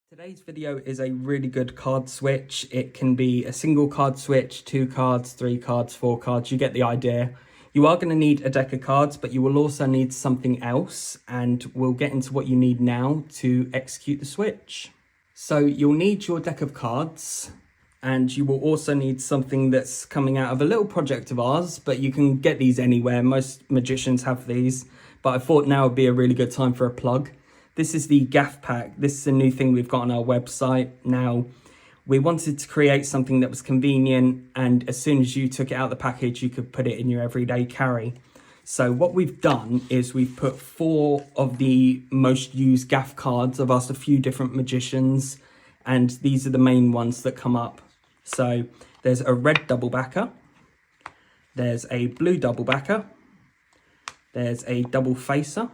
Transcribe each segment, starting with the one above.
Today's video is a really good card switch. It can be a single card switch, 2 cards, 3 cards, 4 cards, you get the idea. You are going to need a deck of cards, but you will also need something else, and we'll get into what you need now to execute the switch. So you'll need your deck of cards, and you will also need something that's coming out of a little project of ours, but you can get these anywhere. Most magicians have these, but I thought now would be a really good time for a plug. This is the Gaff pack. This is a new thing we've got on our website. Now, we wanted to create something that was convenient, and as soon as you took it out of the package, you could put it in your everyday carry. So what we've done is we've put 4 of the most used Gaff cards. I've asked a few different magicians, and these are the main ones that come up. So there's a red double backer, there's a blue double backer, there's a double facer,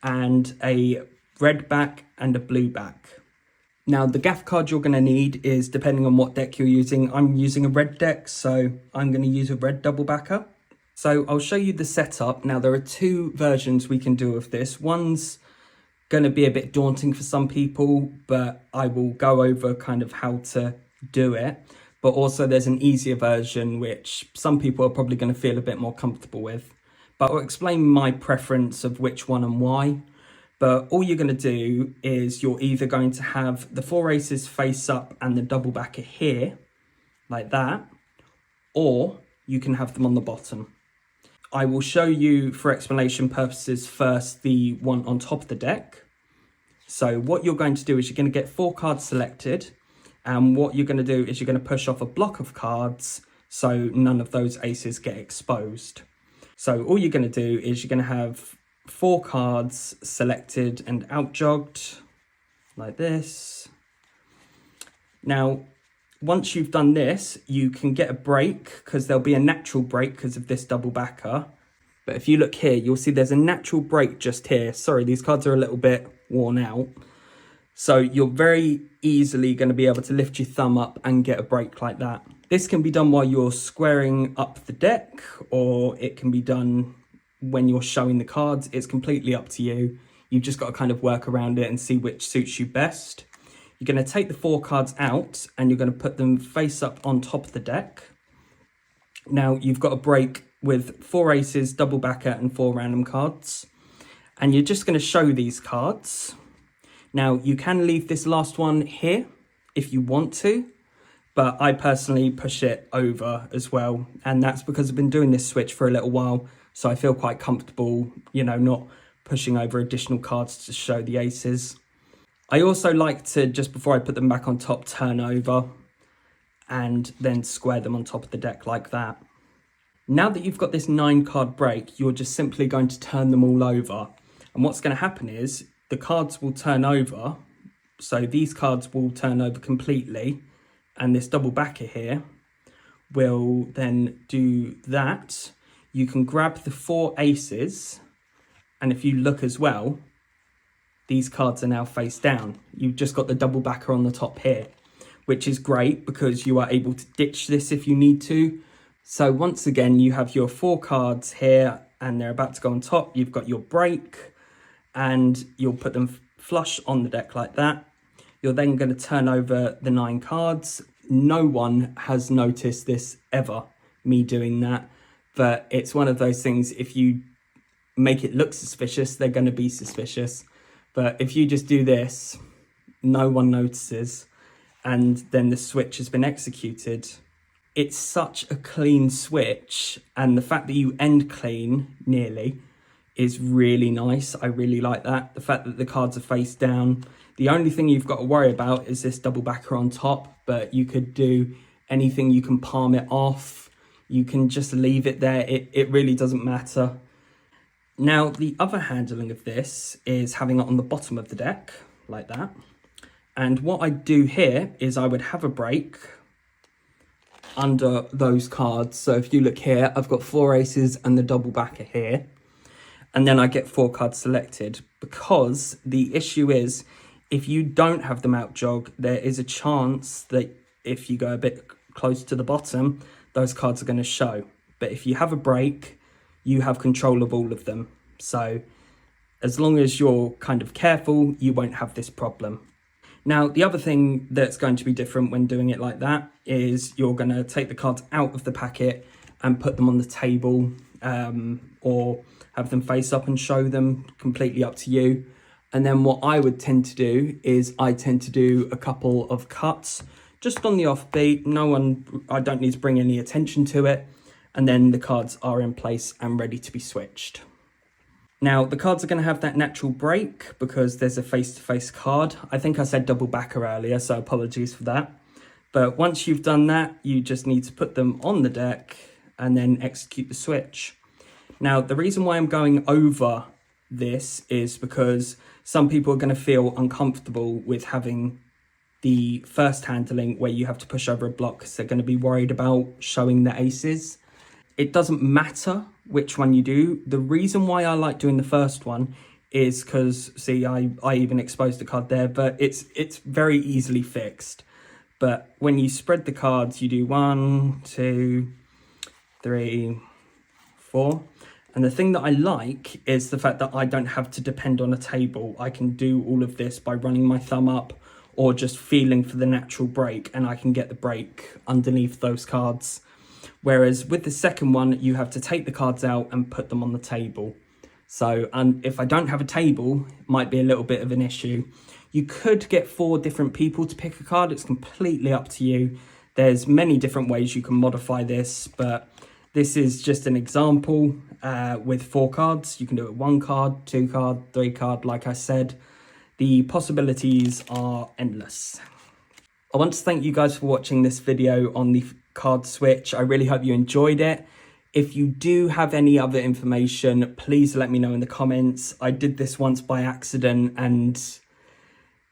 and a red back and a blue back. Now the Gaff card you're going to need is depending on what deck you're using. I'm using a red deck, so I'm going to use a red double backer. So I'll show you the setup. Now there are 2 versions we can do of this. One's going to be a bit daunting for some people, but I will go over kind of how to do it. But also there's an easier version which some people are probably going to feel a bit more comfortable with. But I'll explain my preference of which one and why. But all you're going to do is you're either going to have the 4 aces face up and the double backer here, like that, or you can have them on the bottom. I will show you for explanation purposes first the one on top of the deck. So what you're going to do is you're going to get 4 cards selected, and what you're going to do is you're going to push off a block of cards so none of those aces get exposed. So all you're going to do is you're going to have 4 cards selected and out-jogged like this. Now, once you've done this, you can get a break because there'll be a natural break because of this double backer. But if you look here, you'll see there's a natural break just here. Sorry, these cards are a little bit worn out. So you're very easily going to be able to lift your thumb up and get a break like that. This can be done while you're squaring up the deck, or it can be done when you're showing the cards. It's completely up to you. You've just got to kind of work around it and see which suits you best. You're going to take the 4 cards out and you're going to put them face up on top of the deck. Now you've got a break with 4 aces, double backer and 4 random cards. And you're just going to show these cards. Now you can leave this last one here if you want to, but I personally push it over as well. And that's because I've been doing this switch for a little while, so I feel quite comfortable, you know, not pushing over additional cards to show the aces. I also like to, just before I put them back on top, turn over and then square them on top of the deck like that. Now that you've got this 9 card break, you're just simply going to turn them all over. And what's going to happen is the cards will turn over. So these cards will turn over completely. And this double backer here will then do that. You can grab the 4 aces. And if you look as well, these cards are now face down. You've just got the double backer on the top here, which is great because you are able to ditch this if you need to. So once again, you have your 4 cards here and they're about to go on top. You've got your break and you'll put them flush on the deck like that. You're then going to turn over the 9 cards. No one has noticed this ever, me doing that. But it's one of those things, if you make it look suspicious, they're going to be suspicious. But if you just do this, no one notices. And then the switch has been executed. It's such a clean switch. And the fact that you end clean, nearly, is really nice. I really like that. The fact that the cards are face down. The only thing you've got to worry about is this double backer on top, but you could do anything. You can palm it off. You can just leave it there. It really doesn't matter. Now, the other handling of this is having it on the bottom of the deck, like that. And what I do here is I would have a break under those cards. So if you look here, I've got 4 aces and the double backer here. And then I get 4 cards selected, because the issue is, if you don't have them out jog, there is a chance that if you go a bit close to the bottom, those cards are going to show. But if you have a break, you have control of all of them. So as long as you're kind of careful, you won't have this problem. Now, the other thing that's going to be different when doing it like that is you're going to take the cards out of the packet and put them on the table, or have them face up and show them, completely up to you. And then what I would tend to do is I tend to do a couple of cuts just on the offbeat. I don't need to bring any attention to it. And then the cards are in place and ready to be switched. Now, the cards are going to have that natural break because there's a face-to-face card. I think I said double backer earlier, so apologies for that. But once you've done that, you just need to put them on the deck and then execute the switch. Now, the reason why I'm going over this is because some people are going to feel uncomfortable with having the first handling where you have to push over a block because they're going to be worried about showing the aces. It doesn't matter which one you do. The reason why I like doing the first one is because, see, I even exposed the card there, but it's very easily fixed. But when you spread the cards, you do 1, 2, 3, 4. And the thing that I like is the fact that I don't have to depend on a table. I can do all of this by running my thumb up or just feeling for the natural break, and I can get the break underneath those cards. Whereas with the second one, you have to take the cards out and put them on the table. So if I don't have a table, it might be a little bit of an issue. You could get 4 different people to pick a card. It's completely up to you. There's many different ways you can modify this, but this is just an example with 4 cards. You can do it 1 card, 2 card, 3 card, like I said. The possibilities are endless. I want to thank you guys for watching this video on the card switch. I really hope you enjoyed it. If you do have any other information, please let me know in the comments. I did this once by accident and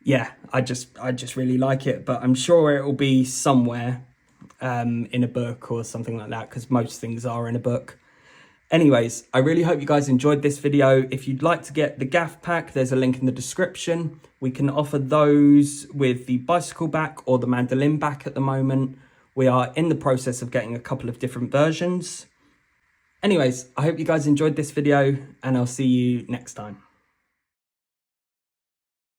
yeah, I just really like it, but I'm sure it will be somewhere in a book or something like that, because most things are in a book. Anyways, I really hope you guys enjoyed this video. If you'd like to get the Gaff pack, there's a link in the description. We can offer those with the bicycle back or the mandolin back at the moment. We are in the process of getting a couple of different versions. Anyways, I hope you guys enjoyed this video and I'll see you next time.